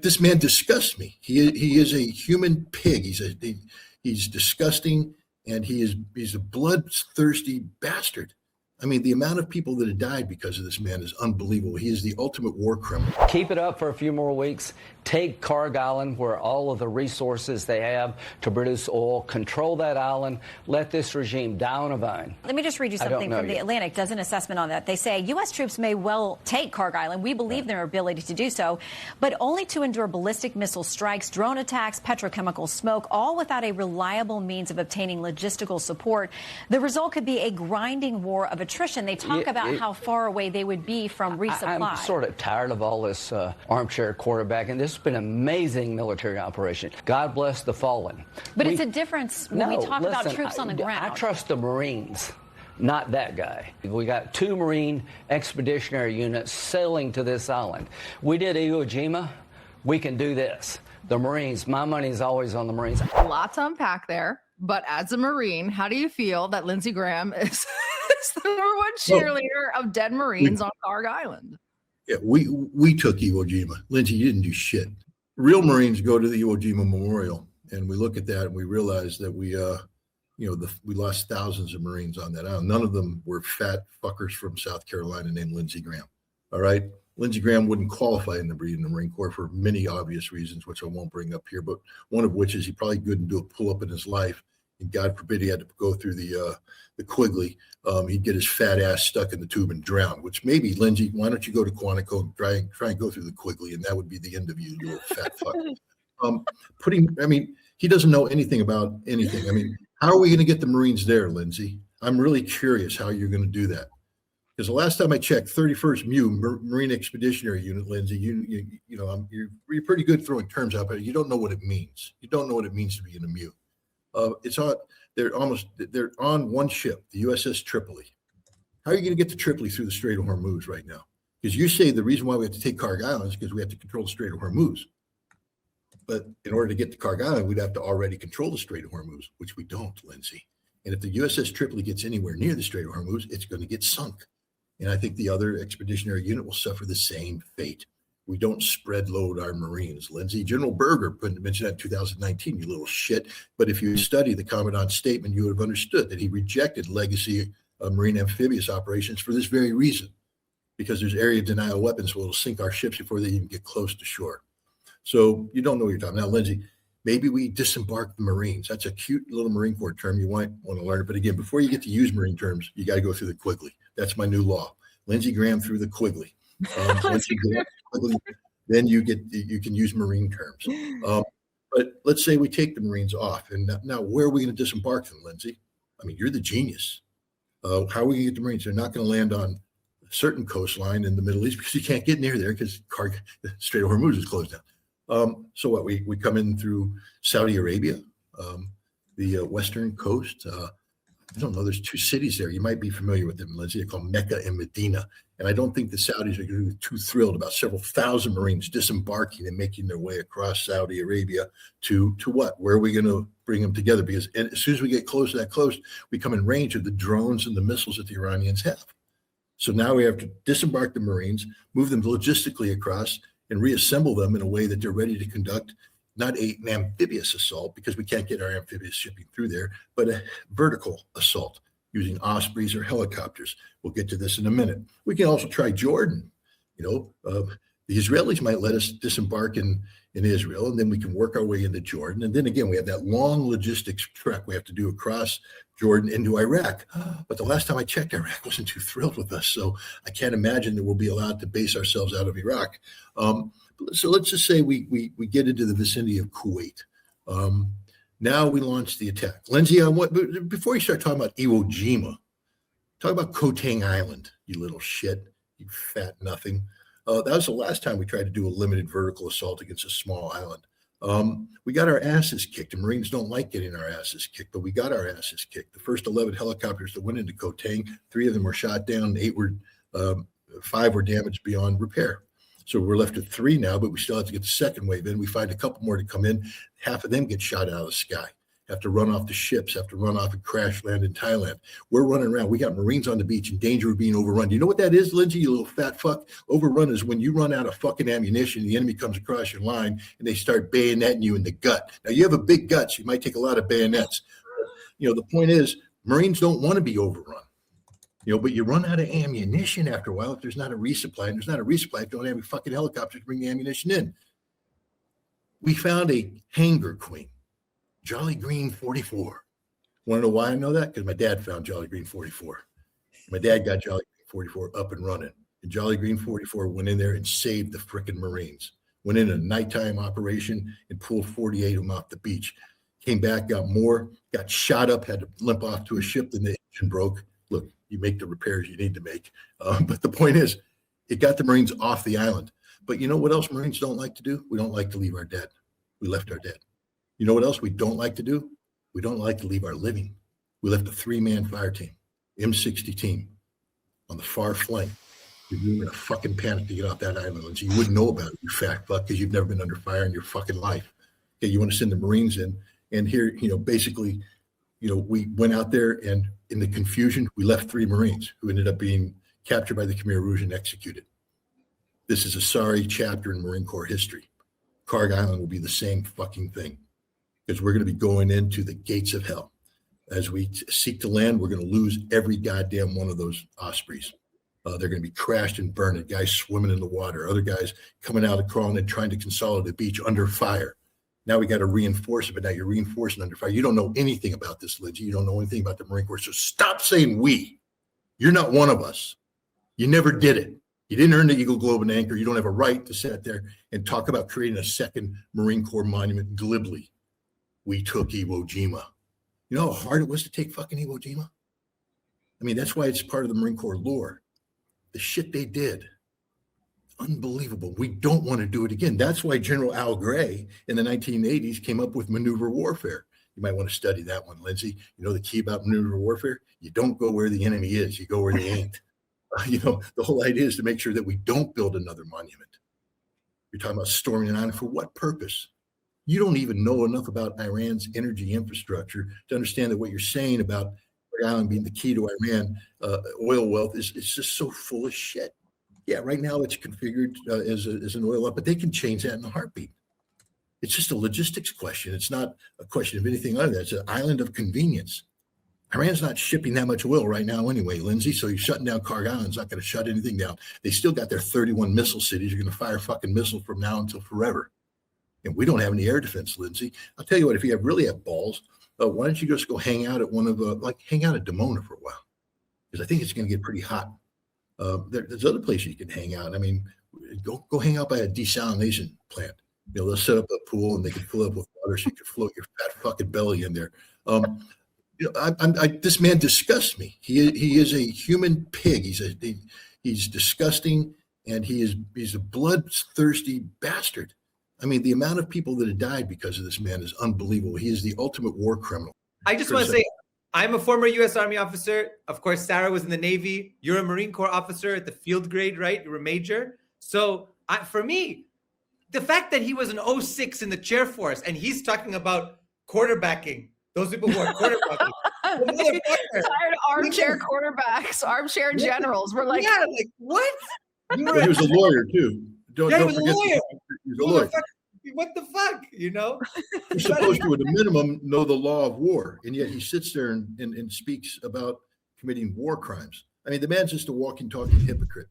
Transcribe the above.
this man disgusts me. He is a human pig. He's disgusting, and he's a bloodthirsty bastard. I mean, the amount of people that have died because of this man is unbelievable. He is the ultimate war criminal. Keep it up for a few more weeks. Take Kharg Island, where all of the resources they have to produce oil. Control that island. Let this regime die on a vine. Let me just read you something from The Atlantic. Does an assessment on that. They say U.S. troops may well take Kharg Island. We believe in their ability to do so, but only to endure ballistic missile strikes, drone attacks, petrochemical smoke, all without a reliable means of obtaining logistical support. The result could be a grinding war of attrition. They talk about how far away they would be from resupply. I'm sort of tired of all this armchair quarterbacking. This has been an amazing military operation. God bless the fallen. But it's a difference when we talk about troops on the ground. I trust the Marines, not that guy. We got 2 Marine expeditionary units sailing to this island. We did Iwo Jima. We can do this. The Marines, my money's always on the Marines. A lot to unpack there. But as a Marine, how do you feel that Lindsey Graham is the #1 cheerleader of dead Marines on Kharg Island? Yeah, we took Iwo Jima. Lindsey, you didn't do shit. Real Marines go to the Iwo Jima Memorial, and we look at that and we realize that we lost thousands of Marines on that island. None of them were fat fuckers from South Carolina named Lindsey Graham. All right? Lindsey Graham wouldn't qualify in the Marine Corps for many obvious reasons, which I won't bring up here, but one of which is he probably couldn't do a pull-up in his life, and God forbid he had to go through the Quigley. He'd get his fat ass stuck in the tube and drown, which maybe, Lindsey, why don't you go to Quantico and try and go through the Quigley, and that would be the end of you little fat fuck. He doesn't know anything about anything. I mean, how are we going to get the Marines there, Lindsey? I'm really curious how you're going to do that. Because the last time I checked, 31st MU, Marine Expeditionary Unit, Lindsey, you're pretty good throwing terms out, but you don't know what it means. You don't know what it means to be in a MU. They're on one ship, the USS Tripoli. How are you going to get to Tripoli through the Strait of Hormuz right now? Because you say the reason why we have to take Kharg Island is because we have to control the Strait of Hormuz. But in order to get to Kharg Island, we'd have to already control the Strait of Hormuz, which we don't, Lindsey. And if the USS Tripoli gets anywhere near the Strait of Hormuz, it's going to get sunk. And I think the other expeditionary unit will suffer the same fate. We don't spread load our Marines, Lindsey. General Berger mentioned that in 2019, you little shit. But if you study the Commandant's statement, you would have understood that he rejected legacy Marine amphibious operations for this very reason, because there's area of denial weapons that will sink our ships before they even get close to shore. So you don't know what you're talking about. Now, Lindsey, maybe we disembark the Marines. That's a cute little Marine Corps term. You might want to learn it. But again, before you get to use Marine terms, you got to go through the Quigley. That's my new law. Lindsey Graham through the Quigley. Then you can use Marine terms. But let's say we take the Marines off, and now where are we going to disembark them, Lindsey? I mean, you're the genius. How are we going to get the Marines? They're not going to land on a certain coastline in the Middle East because you can't get near there because the Strait of Hormuz is closed down. So what? We come in through Saudi Arabia, the western coast. I don't know. There's 2 cities there. You might be familiar with them, Lindsey. They're called Mecca and Medina. And I don't think the Saudis are going to be too thrilled about several thousand Marines disembarking and making their way across Saudi Arabia to what? Where are we going to bring them together? Because as soon as we get close to that coast, we come in range of the drones and the missiles that the Iranians have. So now we have to disembark the Marines, move them logistically across, and reassemble them in a way that they're ready to conduct not an amphibious assault, because we can't get our amphibious shipping through there, but a vertical assault using Ospreys or helicopters. We'll get to this in a minute. We can also try Jordan. The Israelis might let us disembark in Israel, and then we can work our way into Jordan. And then again, we have that long logistics trek we have to do across Jordan into Iraq. But the last time I checked, Iraq wasn't too thrilled with us. So I can't imagine that we'll be allowed to base ourselves out of Iraq. So let's just say we get into the vicinity of Kuwait. Now we launch the attack. Lindsey, before you start talking about Iwo Jima, talk about Koh Tang Island, you little shit, you fat nothing. That was the last time we tried to do a limited vertical assault against a small island. We got our asses kicked. The Marines don't like getting our asses kicked, but we got our asses kicked. The first 11 helicopters that went into Koh Tang, 3 of them were shot down, 5 were damaged beyond repair. So we're left with 3 now, but we still have to get the second wave in. We find a couple more to come in. Half of them get shot out of the sky. have to run off the ships, have to run off and crash land in Thailand. We're running around. We got Marines on the beach in danger of being overrun. Do you know what that is, Lindsey, you little fat fuck? Overrun is when you run out of fucking ammunition, the enemy comes across your line and they start bayoneting you in the gut. Now, you have a big gut, so you might take a lot of bayonets. The point is, Marines don't want to be overrun. But you run out of ammunition after a while if there's not a resupply. And there's not a resupply if you don't have any fucking helicopters to bring the ammunition in. We found a hangar queen, Jolly Green 44. Want to know why I know that? Because my dad found Jolly Green 44. My dad got Jolly Green 44 up and running. And Jolly Green 44 went in there and saved the frickin' Marines. Went in a nighttime operation and pulled 48 of them off the beach. Came back, got more, got shot up, had to limp off to a ship, then the engine broke. Look, you make the repairs you need to make. But the point is, it got the Marines off the island. But you know what else Marines don't like to do? We don't like to leave our dead. We left our dead. You know what else we don't like to do? We don't like to leave our living. We left a 3-man fire team, M60 team, on the far flank. You were in a fucking panic to get off that island, Lindsey. You wouldn't know about it, you fat fuck, because you've never been under fire in your fucking life. Okay, you want to send the Marines in. And here, basically, we went out there and in the confusion, we left 3 Marines who ended up being captured by the Khmer Rouge and executed. This is a sorry chapter in Marine Corps history. Kharg Island will be the same fucking thing because we're going to be going into the gates of hell. As we seek to land, we're going to lose every goddamn one of those Ospreys. They're going to be crashed and burned. Guys swimming in the water, other guys coming out of crawling and trying to consolidate the beach under fire. Now we got to reinforce it, but now you're reinforcing under fire. You don't know anything about this, Lindsey. You don't know anything about the Marine Corps. So stop saying we. You're not one of us. You never did it. You didn't earn the Eagle, Globe, and Anchor. You don't have a right to sit there and talk about creating a second Marine Corps monument glibly. We took Iwo Jima. You know how hard it was to take fucking Iwo Jima? I mean, that's why it's part of the Marine Corps lore. The shit they did. Unbelievable. We don't want to do it again. That's why General Al Gray in the 1980s came up with maneuver warfare. You might want to study that one, Lindsey. The key about maneuver warfare? You don't go where the enemy is. You go where they ain't. The whole idea is to make sure that we don't build another monument. You're talking about storming an island for what purpose? You don't even know enough about Iran's energy infrastructure to understand that what you're saying about the island being the key to Iran oil wealth is just so full of shit. Yeah, right now it's configured as an oil up, but they can change that in a heartbeat. It's just a logistics question. It's not a question of anything other than that. It's an island of convenience. Iran's not shipping that much oil right now anyway, Lindsey, so you're shutting down Kharg Island's not going to shut anything down. They still got their 31 missile cities. You're going to fire fucking missiles from now until forever. And we don't have any air defense, Lindsey. I'll tell you what, if you really have balls, why don't you just go hang out at hang out at Dimona for a while? Because I think it's going to get pretty hot. There's other places you can hang out. I mean, go hang out by a desalination plant. They'll set up a pool and they can fill it up with water so you can float your fat fucking belly in there. This man disgusts me. He is a human pig. He's disgusting, and he's a bloodthirsty bastard. I mean, the amount of people that have died because of this man is unbelievable. He is the ultimate war criminal. I just want to say, I'm a former U.S. Army officer. Of course, Sarah was in the Navy. You're a Marine Corps officer at the field grade, right? You're a major. So for me, the fact that he was an 06 in the chair force and he's talking about quarterbacking, those people who are quarterbacking. Tired armchair quarterbacks, armchair generals. We're like, yeah, like what? He was a lawyer too. Don't forget. He was a lawyer. What the fuck, You're supposed to, at a minimum, know the law of war, and yet he sits there and speaks about committing war crimes. I mean, the man's just a walking, talking hypocrite.